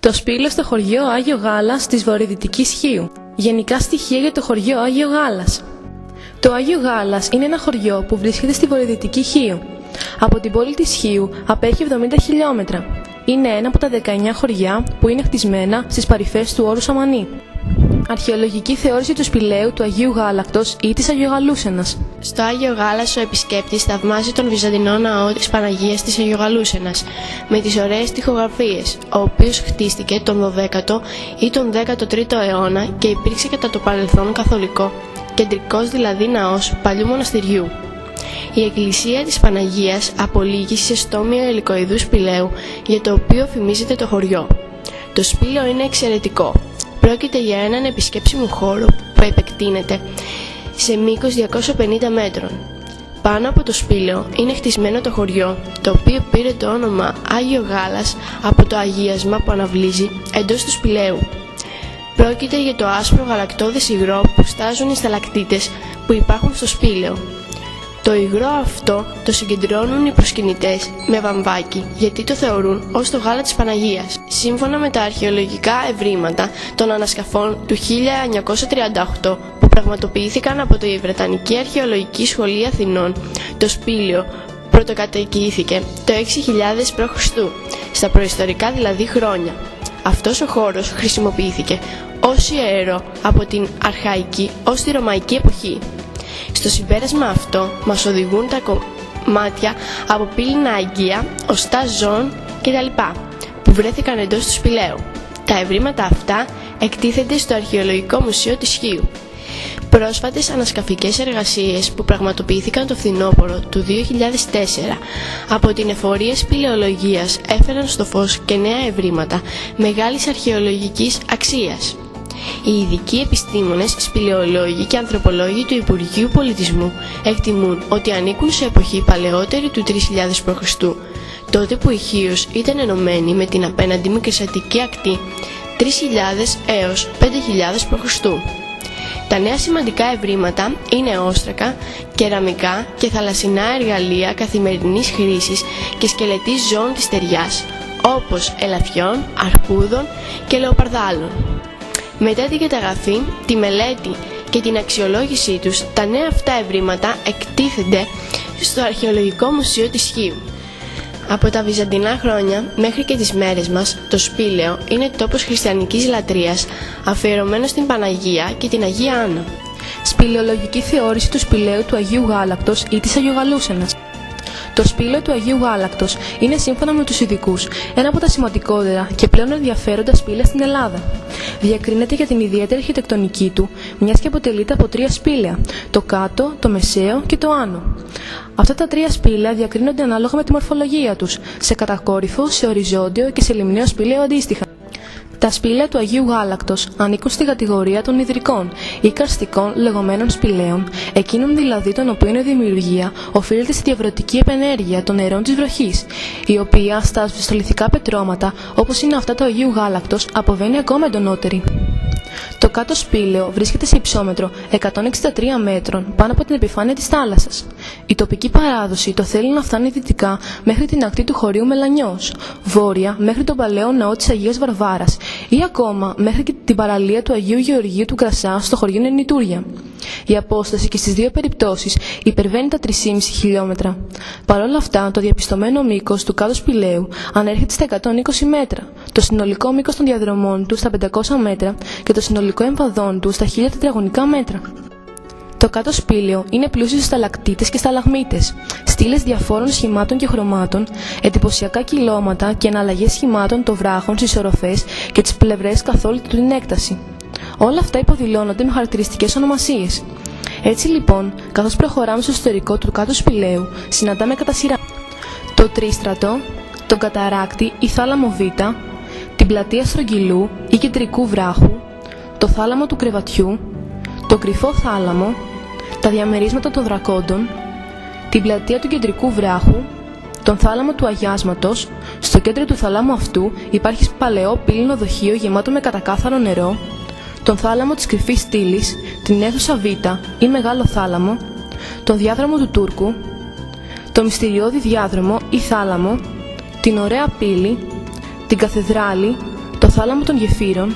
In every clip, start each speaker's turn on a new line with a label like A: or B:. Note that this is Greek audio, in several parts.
A: Το Σπήλαιο στο χωριό Άγιο Γάλας της Βορειοδυτικής Χίου. Γενικά στοιχεία για το χωριό Άγιο Γάλας. Το Άγιο Γάλας είναι ένα χωριό που βρίσκεται στη Βορειοδυτική Χίου. Από την πόλη της Χίου απέχει 70 χιλιόμετρα. Είναι ένα από τα 19 χωριά που είναι χτισμένα στις παρυφές του όρου Σαμανή. Αρχαιολογική θεώρηση του σπηλαίου του Αγίου Γάλακτος ή της Αγιογαλούσενας.
B: Στο Άγιο Γάλας ο επισκέπτης θαυμάζει τον Βυζαντινό ναό της Παναγίας της Αγιογαλούσενας με τις ωραίες τοιχογραφίες, ο οποίος χτίστηκε τον 12ο ή τον 13ο αιώνα και υπήρξε κατά το παρελθόν καθολικό, κεντρικός δηλαδή ναός παλιού μοναστηριού. Η εκκλησία της Παναγίας απολύγει σε στόμιο ελικοειδού σπηλαίου για το οποίο φημίζεται το χωριό. Το σπήλαιο είναι εξαιρετικό. Πρόκειται για έναν επισκέψιμο χώρο που επεκτείνεται σε μήκος 250 μέτρων. Πάνω από το σπήλαιο είναι χτισμένο το χωριό, το οποίο πήρε το όνομα Άγιο Γάλας από το αγίασμα που αναβλύζει εντός του σπηλαίου. Πρόκειται για το άσπρο γαλακτώδες υγρό που στάζουν οι σταλακτίτες που υπάρχουν στο σπήλαιο. Το υγρό αυτό το συγκεντρώνουν οι προσκυνητές με βαμβάκι, γιατί το θεωρούν ως το γάλα της Παναγίας. Σύμφωνα με τα αρχαιολογικά ευρήματα των ανασκαφών του 1938 που πραγματοποιήθηκαν από τη Βρετανική Αρχαιολογική Σχολή Αθηνών, το σπήλαιο πρωτοκατοικήθηκε το 6000 π.Χ., στα προϊστορικά δηλαδή χρόνια. Αυτός ο χώρος χρησιμοποιήθηκε ως ιερό από την αρχαϊκή ως τη ρωμαϊκή εποχή. Στο συμπέρασμα αυτό μας οδηγούν τα κομμάτια από πύληνα αγγεία, οστά ζώων κτλ. Που βρέθηκαν εντός του σπηλαίου. Τα ευρήματα αυτά εκτίθενται στο Αρχαιολογικό Μουσείο της Χίου. Πρόσφατες ανασκαφικές εργασίες που πραγματοποιήθηκαν το φθινόπωρο του 2004 από την Εφορία Σπηλαιολογίας έφεραν στο φως και νέα ευρήματα μεγάλης αρχαιολογικής αξίας. Οι ειδικοί επιστήμονες, σπηλαιολόγοι και ανθρωπολόγοι του Υπουργείου Πολιτισμού εκτιμούν ότι ανήκουν σε εποχή παλαιότερη του 3000 π.Χ., τότε που η Χίος ήταν ενωμένη με την απέναντι μικρασιατική ακτή 3.000 έως 5.000 π.Χ. Τα νέα σημαντικά ευρήματα είναι όστρακα, κεραμικά και θαλασσινά εργαλεία καθημερινής χρήσης και σκελετή ζώων της ταιριάς, όπως ελαφιών, αρκούδων και λεοπαρδάλων. Μετά την καταγραφή, τη μελέτη και την αξιολόγησή τους, τα νέα αυτά ευρήματα εκτίθενται στο Αρχαιολογικό Μουσείο της Χίου. Από τα βυζαντινά χρόνια μέχρι και τις μέρες μας, το σπήλαιο είναι τόπος χριστιανικής λατρείας, αφιερωμένο στην Παναγία και την Αγία Άννα.
A: Σπηλαιολογική θεώρηση του σπηλαίου του Αγίου Γάλακτος ή της Αγιογαλούσενας. Το σπήλαιο του Αγίου Γάλακτος είναι σύμφωνα με τους ειδικούς ένα από τα σημαντικότερα και πλέον ενδιαφέροντα σπήλαια στην Ελλάδα. Διακρίνεται για την ιδιαίτερη αρχιτεκτονική του, μιας και αποτελείται από 3 σπήλαια: το κάτω, το μεσαίο και το άνω. Αυτά τα 3 σπήλαια διακρίνονται ανάλογα με τη μορφολογία τους, σε κατακόρυφο, σε οριζόντιο και σε λιμναίο σπήλαιο αντίστοιχα. Τα σπήλαια του Αγίου Γάλακτος ανήκουν στη κατηγορία των ιδρικών ή καρστικών λεγόμενων σπηλαίων, εκείνων δηλαδή των οποίων η δημιουργία οφείλεται στη διαβρωτική επενέργεια των νερών της βροχής, η οποία στα ασβεστολιθικά πετρώματα, όπως είναι αυτά του Αγίου Γάλακτος, αποβαίνει ακόμα εντονότερη. Το κάτω σπήλαιο βρίσκεται σε υψόμετρο 163 μέτρων πάνω από την επιφάνεια της θάλασσας. Η τοπική παράδοση το θέλει να φτάνει δυτικά μέχρι την ακτή του χωρίου Μελανιός, βόρεια μέχρι τον παλαιό ναό της Αγίας Βαρβάρας ή ακόμα μέχρι και την παραλία του Αγίου Γεωργίου του Κρασά στο χωριό Νενιτούρια. Η απόσταση και στις δύο περιπτώσεις υπερβαίνει τα 3,5 χιλιόμετρα. Παρ' όλα αυτά, το διαπιστωμένο μήκος του κάτω σπηλαίου ανέρχεται στα 120 μέτρα, το συνολικό μήκος των διαδρομών του στα 500 μέτρα και το συνολικό εμβαδόν του στα 1000 τετραγωνικά μέτρα. Το κάτω σπήλαιο είναι πλούσιο σε σταλακτίτες και σταλαγμίτες, στήλες διαφόρων σχημάτων και χρωμάτων, εντυπωσιακά κυλώματα και εναλλαγές σχημάτων των βράχων στις οροφές και τις πλευρές καθ' όλη την έκταση. Όλα αυτά υποδηλώνονται με χαρακτηριστικές ονομασίες. Έτσι λοιπόν, καθώς προχωράμε στο εσωτερικό του κάτω σπηλαίου, συναντάμε κατά σειρά το τρίστρατο, τον καταράκτη ή θάλαμο Β, την πλατεία στρογγυλού ή κεντρικού βράχου, το θάλαμο του κρεβατιού, τον κρυφό θάλαμο, τα διαμερίσματα των δρακόντων, την πλατεία του κεντρικού βράχου, τον θάλαμο του αγιάσματος. Στο κέντρο του θαλάμου αυτού υπάρχει παλαιό πύληνο δοχείο γεμάτο με κατακάθαρο νερό, τον θάλαμο της κρυφής στήλης, την αίθουσα Β ή μεγάλο θάλαμο, τον διάδρομο του Τούρκου, το μυστηριώδη διάδρομο ή θάλαμο, την ωραία πύλη, την Καθεδράλη, το θάλαμο των Γεφύρων,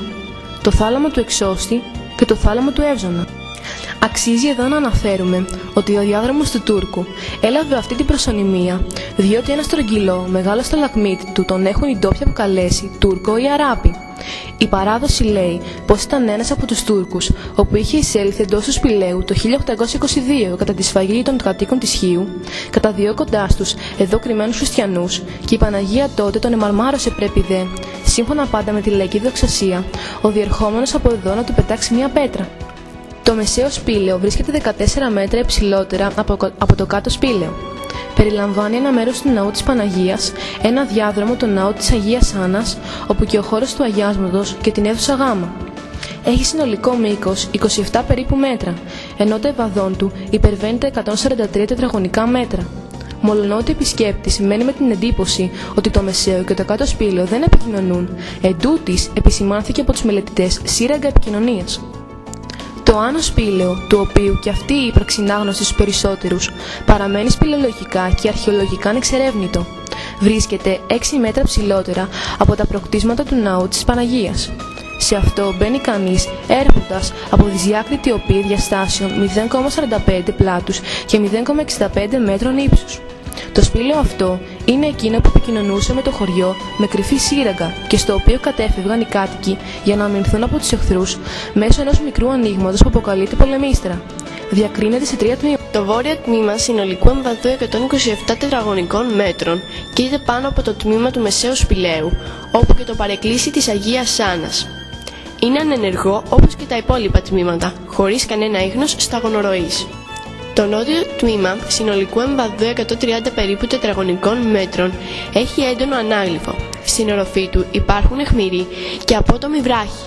A: το θάλαμο του Εξώστη και το θάλαμο του Εύζωνα. Αξίζει εδώ να αναφέρουμε ότι ο διάδρομος του Τούρκου έλαβε αυτή την προσωνυμία διότι ένα στρογγυλό μεγάλο σταλαγμίτη του τον έχουν οι ντόπιοι αποκαλέσει Τούρκο ή Αράπη. Η παράδοση λέει πως ήταν ένας από τους Τούρκους, όπου είχε εισέλθει εντός του σπηλαίου το 1822 κατά τη σφαγή των κατοίκων της Χίου, καταδιώκοντάς τους εδώ κρυμμένους χριστιανούς, και η Παναγία τότε τον εμαρμάρωσε πρέπει δε, σύμφωνα πάντα με τη λαϊκή δοξασία, ο διερχόμενος από εδώ να του πετάξει μια πέτρα. Το μεσαίο σπήλαιο βρίσκεται 14 μέτρα υψηλότερα από το κάτω σπήλαιο. Περιλαμβάνει ένα μέρος του ναού της Παναγίας, ένα διάδρομο το ναό της Αγίας Άννας, όπου και ο χώρος του αγιάσματος και την αίθουσα Γάμα. Έχει συνολικό μήκος 27 περίπου μέτρα, ενώ το ευαδόν του υπερβαίνει τα 143 τετραγωνικά μέτρα. Μολονότι ο επισκέπτης μένει με την εντύπωση ότι το μεσαίο και το κάτω σπήλαιο δεν επικοινωνούν, εντούτοις επισημάνθηκε από τους μελετητές σύραγγα επικοινωνίας. Το άνω σπήλαιο, του οποίου και αυτή η ύπαρξη είναι άγνωστη στους περισσότερους, παραμένει σπηλαιολογικά και αρχαιολογικά ανεξερεύνητο. Βρίσκεται 6 μέτρα ψηλότερα από τα προκτίσματα του ναού της Παναγίας. Σε αυτό μπαίνει κανείς έρχοντας από δυσδιάκριτη οπή διαστάσεων 0,45 πλάτους και 0,65 μέτρων ύψους. Το σπήλαιο αυτό είναι εκείνο που επικοινωνούσε με το χωριό με κρυφή σύραγγα και στο οποίο κατέφευγαν οι κάτοικοι για να αμυνθούν από τους εχθρούς μέσω ενός μικρού ανοίγματος που αποκαλείται πολεμίστρα. Διακρίνεται σε 3 τμήματα.
B: Το βόρειο τμήμα συνολικού εμβαδού 127 τετραγωνικών μέτρων κοίταται πάνω από το τμήμα του μεσαίου σπηλαίου, όπου και το παρεκκλήσι της Αγίας Άννας. Είναι ανενεργό όπως και τα υπόλοιπα τμήματα, χωρίς κανένα ίχνος σταγονοροής. Το νότιο τμήμα συνολικού εμβαδού 130 περίπου τετραγωνικών μέτρων έχει έντονο ανάγλυφο. Στην οροφή του υπάρχουν αιχμηροί και απότομοι βράχοι.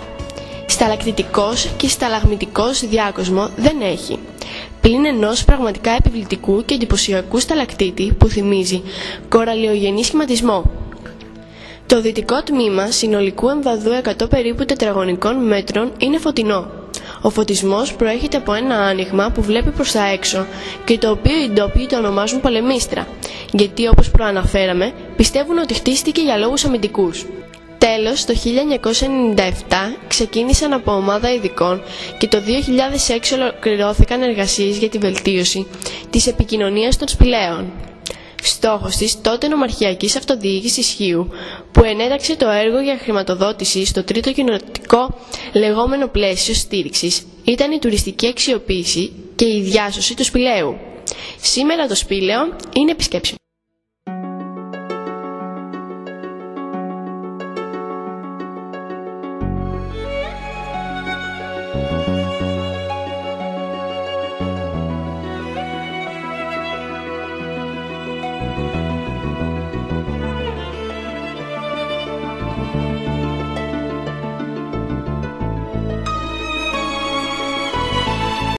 B: Σταλακτητικός και σταλαγμητικός διάκοσμο δεν έχει, πλην ενός πραγματικά επιβλητικού και εντυπωσιακού σταλακτίτη που θυμίζει κοραλιογενή σχηματισμό. Το δυτικό τμήμα συνολικού εμβαδού 100 περίπου τετραγωνικών μέτρων είναι φωτεινό. Ο φωτισμός προέρχεται από ένα άνοιγμα που βλέπει προς τα έξω και το οποίο οι ντόπιοι το ονομάζουν πολεμίστρα, γιατί όπως προαναφέραμε πιστεύουν ότι χτίστηκε για λόγους αμυντικούς. Τέλος, το 1997 ξεκίνησαν από ομάδα ειδικών και το 2006 ολοκληρώθηκαν εργασίες για τη βελτίωση της επικοινωνίας των σπηλαίων. Στόχος της τότε νομαρχιακής αυτοδιοίκησης Χίου, που ενέταξε το έργο για χρηματοδότηση στο τρίτο κοινοτικό λεγόμενο πλαίσιο στήριξης, ήταν η τουριστική αξιοποίηση και η διάσωση του σπηλαίου. Σήμερα το σπήλαιο είναι επισκέψιμο.